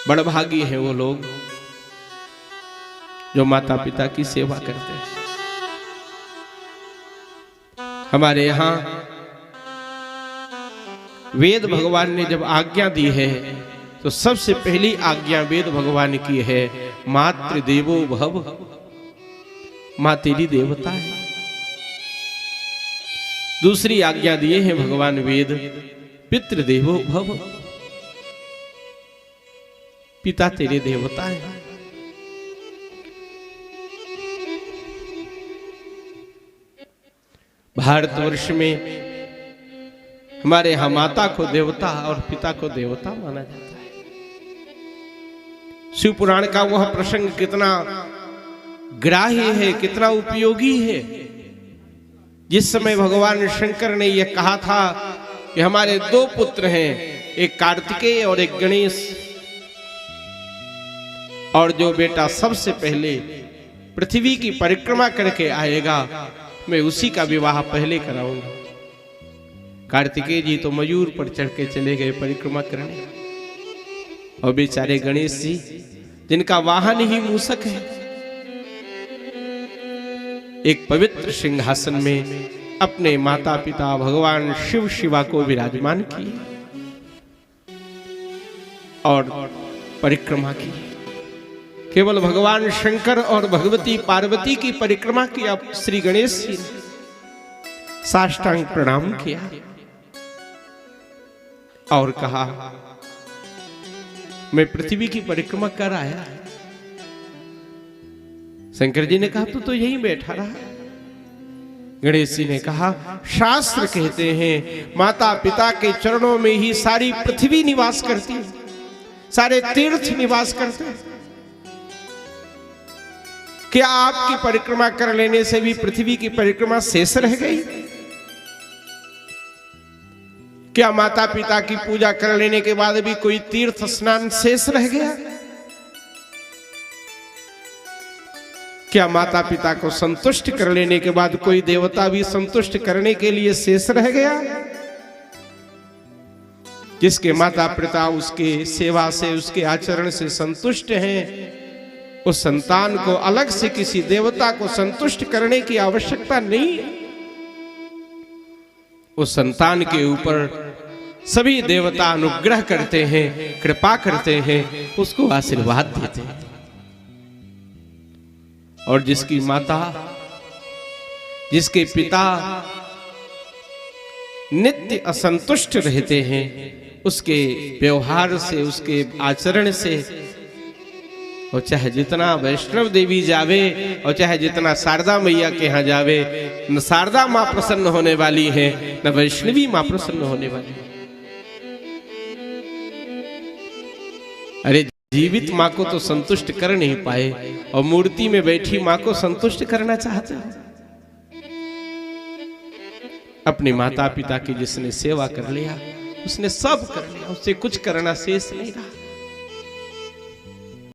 बड़भागी हैं वो लोग जो माता पिता की सेवा करते हैं। हमारे यहाँ वेद भगवान ने जब आज्ञा दी है तो सबसे पहली आज्ञा वेद भगवान की है, मातृ देवो भव, मां तेरी देवता है। दूसरी आज्ञा दिए हैं भगवान वेद, पितृदेवो भव, पिता तेरे देवता है। भारतवर्ष में हमारे यहां माता को देवता और पिता को देवता माना जाता है। शिव पुराण का वह प्रसंग कितना ग्राह्य है, कितना उपयोगी है। जिस समय भगवान शंकर ने यह कहा था कि हमारे दो पुत्र हैं, एक कार्तिकेय और एक गणेश, और जो बेटा सबसे पहले पृथ्वी की परिक्रमा करके आएगा मैं उसी का विवाह पहले कराऊंगा। कार्तिकेय जी तो मयूर पर चढ़ के चले गए परिक्रमा करने, और बेचारे गणेश जी जिनका वाहन ही मूषक है, एक पवित्र सिंहासन में अपने माता पिता भगवान शिव शिवा को विराजमान किए और परिक्रमा की। केवल भगवान शंकर और भगवती पार्वती की परिक्रमा की अब श्री गणेश जी ने साष्टांग प्रणाम किया और कहा मैं पृथ्वी की परिक्रमा कर आया। शंकर जी ने कहा तो यहीं बैठा रहा। गणेश जी ने कहा शास्त्र कहते हैं माता पिता के चरणों में ही सारी पृथ्वी निवास करती है, सारे तीर्थ निवास करते हैं। क्या आपकी परिक्रमा कर लेने से भी पृथ्वी की परिक्रमा शेष रह गई? क्या माता पिता की पूजा कर लेने के बाद भी कोई तीर्थ स्नान शेष रह गया? क्या माता पिता को संतुष्ट कर लेने के बाद कोई देवता भी संतुष्ट करने के लिए शेष रह गया? जिसके माता पिता उसके सेवा से, उसके आचरण से संतुष्ट हैं, उस संतान को अलग से किसी देवता को संतुष्ट करने की आवश्यकता नहीं है। उस संतान के ऊपर सभी देवता अनुग्रह करते हैं, कृपा करते हैं, उसको आशीर्वाद देते हैं। और जिसकी माता, जिसके पिता नित्य असंतुष्ट रहते हैं, उसके व्यवहार से, उसके आचरण से, और चाहे जितना वैष्णव देवी जावे और चाहे जितना शारदा मैया के यहाँ जावे, न शारदा माँ प्रसन्न होने वाली है, न वैष्णवी माँ प्रसन्न होने वाली है। अरे जीवित माँ को तो संतुष्ट कर नहीं पाए और मूर्ति में बैठी माँ को संतुष्ट करना चाहते हैं। अपने माता पिता की जिसने सेवा कर लिया उसने सब कर लिया, उससे कुछ करना शेष नहीं रहा।